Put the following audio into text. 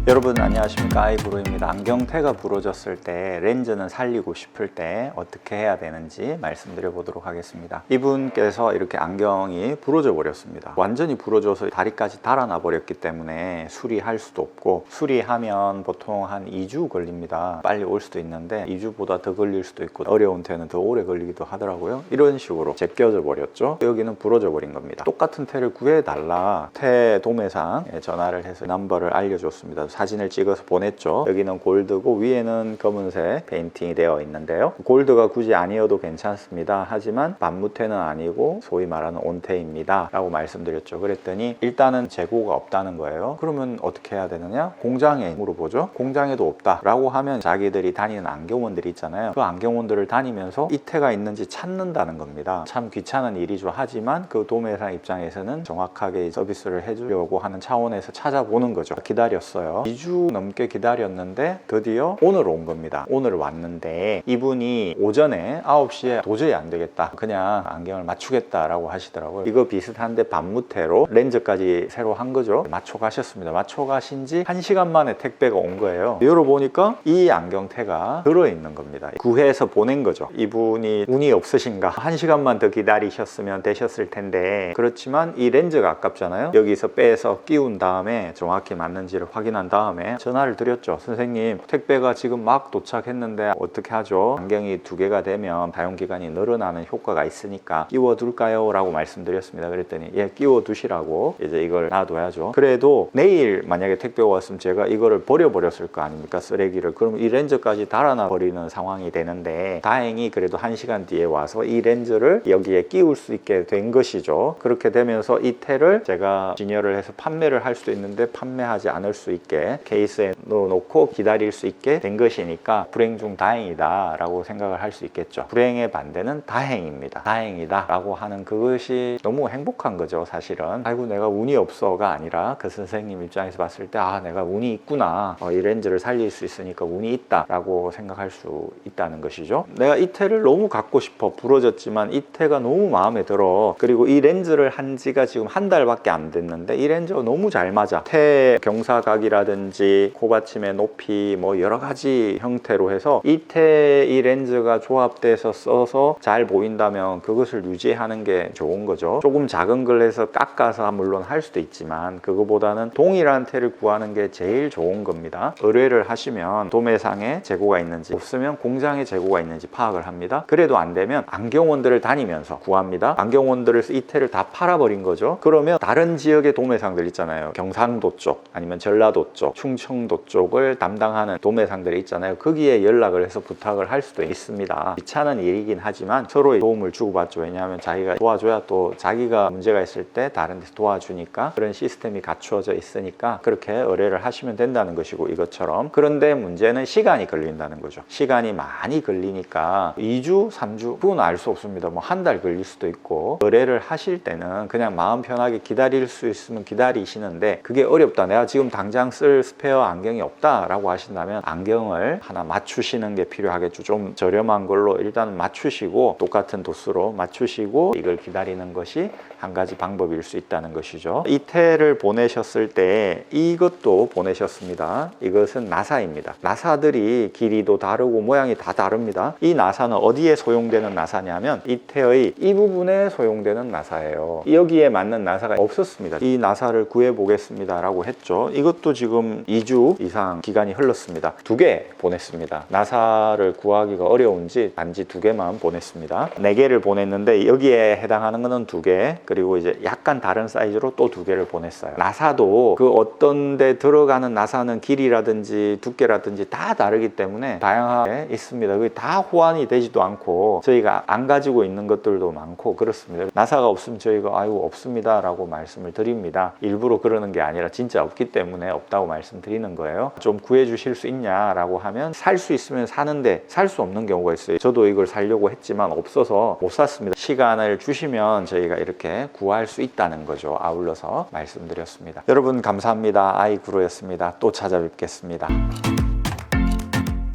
여러분 안녕하십니까, 아이구루입니다. 안경테가 부러졌을 때 렌즈는 살리고 싶을 때 어떻게 해야 되는지 말씀드려 보도록 하겠습니다. 이분께서 이렇게 안경이 부러져 버렸습니다. 완전히 부러져서 다리까지 달아나 버렸기 때문에 수리할 수도 없고, 수리하면 보통 한 2주 걸립니다. 빨리 올 수도 있는데 2주보다 더 걸릴 수도 있고, 어려운 테는 더 오래 걸리기도 하더라고요. 이런 식으로 제껴져 버렸죠. 여기는 부러져 버린 겁니다. 똑같은 테를 구해달라, 테 도매상에 전화를 해서 넘버를 알려줬습니다. 사진을 찍어서 보냈죠. 여기는 골드고 위에는 검은색 페인팅이 되어 있는데요. 골드가 굳이 아니어도 괜찮습니다. 하지만 반무테는 아니고 소위 말하는 온테입니다 라고 말씀드렸죠. 그랬더니 일단은 재고가 없다는 거예요. 그러면 어떻게 해야 되느냐? 공장에 물어보죠. 공장에도 없다 라고 하면 자기들이 다니는 안경원들이 있잖아요. 그 안경원들을 다니면서 이 테가 있는지 찾는다는 겁니다. 참 귀찮은 일이죠. 하지만 그 도매상 입장에서는 정확하게 서비스를 해주려고 하는 차원에서 찾아보는 거죠. 기다렸어요. 2주 넘게 기다렸는데 드디어 오늘 온 겁니다. 오늘 왔는데 이분이 오전에 9시에 도저히 안 되겠다, 그냥 안경을 맞추겠다라고 하시더라고요. 이거 비슷한데 반무테로 렌즈까지 새로 한 거죠. 맞춰 가셨습니다. 맞춰 가신 지 1시간 만에 택배가 온 거예요. 열어보니까 이 안경테가 들어있는 겁니다. 구해서 보낸 거죠. 이분이 운이 없으신가, 1시간만 더 기다리셨으면 되셨을 텐데, 그렇지만 이 렌즈가 아깝잖아요. 여기서 빼서 끼운 다음에 정확히 맞는지를 확인한 다음에 전화를 드렸죠. 선생님, 택배가 지금 막 도착했는데 어떻게 하죠? 안경이 2개가 되면 사용기간이 늘어나는 효과가 있으니까 끼워둘까요? 라고 말씀드렸습니다. 그랬더니 예, 끼워두시라고, 이제 이걸 놔둬야죠. 그래도 내일 만약에 택배가 왔으면 제가 이거를 버려버렸을 거 아닙니까? 쓰레기를. 그럼 이 렌즈까지 달아나 버리는 상황이 되는데, 다행히 그래도 1시간 뒤에 와서 이 렌즈를 여기에 끼울 수 있게 된 것이죠. 그렇게 되면서 이 테를 제가 진열을 해서 판매를 할 수도 있는데 판매하지 않을 수 있게 케이스에 넣어놓고 기다릴 수 있게 된 것이니까 불행 중 다행이다 라고 생각을 할 수 있겠죠. 불행의 반대는 다행입니다. 다행이다 라고 하는 그것이 너무 행복한 거죠. 사실은 아이고 내가 운이 없어가 아니라, 그 선생님 입장에서 봤을 때 아, 내가 운이 있구나, 이 렌즈를 살릴 수 있으니까 운이 있다 라고 생각할 수 있다는 것이죠. 내가 이 테를 너무 갖고 싶어, 부러졌지만 이 테가 너무 마음에 들어. 그리고 이 렌즈를 한 지가 지금 한 달밖에 안 됐는데 이 렌즈가 너무 잘 맞아. 테 경사각이라든지 코받침의 높이, 뭐 여러 가지 형태로 해서 이 렌즈가 조합돼서 써서 잘 보인다면 그것을 유지하는 게 좋은 거죠. 조금 작은 걸 해서 깎아서 물론 할 수도 있지만 그거보다는 동일한 테를 구하는 게 제일 좋은 겁니다. 의뢰를 하시면 도매상에 재고가 있는지, 없으면 공장에 재고가 있는지 파악을 합니다. 그래도 안 되면 안경원들을 다니면서 구합니다. 안경원들을 이 테를 다 팔아버린 거죠. 그러면 다른 지역의 도매상들 있잖아요. 경상도 쪽, 아니면 전라도 쪽, 충청도 쪽을 담당하는 도매상들이 있잖아요. 거기에 연락을 해서 부탁을 할 수도 있습니다. 귀찮은 일이긴 하지만 서로의 도움을 주고받죠. 왜냐하면 자기가 도와줘야 또 자기가 문제가 있을 때 다른 데서 도와주니까, 그런 시스템이 갖추어져 있으니까 그렇게 의뢰를 하시면 된다는 것이고, 이것처럼. 그런데 문제는 시간이 걸린다는 거죠. 시간이 많이 걸리니까 2주, 3주 그건 알 수 없습니다. 뭐 한 달 걸릴 수도 있고, 의뢰를 하실 때는 그냥 마음 편하게 기다릴 수 있으면 기다리시는데, 그게 어렵다, 내가 지금 당장 쓸 스페어 안경이 없다 라고 하신다면 안경을 하나 맞추시는 게 필요하겠죠. 좀 저렴한 걸로 일단 맞추시고, 똑같은 도수로 맞추시고 이걸 기다리는 것이 한 가지 방법일 수 있다는 것이죠. 이 테를 보내셨을 때 이것도 보내셨습니다. 이것은 나사입니다. 나사들이 길이도 다르고 모양이 다 다릅니다. 이 나사는 어디에 소용되는 나사냐면 이 테의 이 부분에 소용되는 나사예요. 여기에 맞는 나사가 없었습니다. 이 나사를 구해 보겠습니다 라고 했죠. 이것도 지금 2주 이상 기간이 흘렀습니다. 2개 보냈습니다. 나사를 구하기가 어려운지 단지 2개만 보냈습니다. 4개를 보냈는데 여기에 해당하는 거는 2개, 그리고 이제 약간 다른 사이즈로 또 2개를 보냈어요. 나사도 그 어떤 데 들어가는 나사는 길이라든지 두께라든지 다 다르기 때문에 다양하게 있습니다. 그게 다 호환이 되지도 않고 저희가 안 가지고 있는 것들도 많고 그렇습니다. 나사가 없으면 저희가 아이고 없습니다 라고 말씀을 드립니다. 일부러 그러는 게 아니라 진짜 없기 때문에 없다고 말씀드리는 거예요. 좀 구해 주실 수 있냐라고 하면 살 수 있으면 사는데 살 수 없는 경우가 있어요. 저도 이걸 사려고 했지만 없어서 못 샀습니다. 시간을 주시면 저희가 이렇게 구할 수 있다는 거죠. 아울러서 말씀드렸습니다. 여러분 감사합니다. 아이구루였습니다. 또 찾아뵙겠습니다.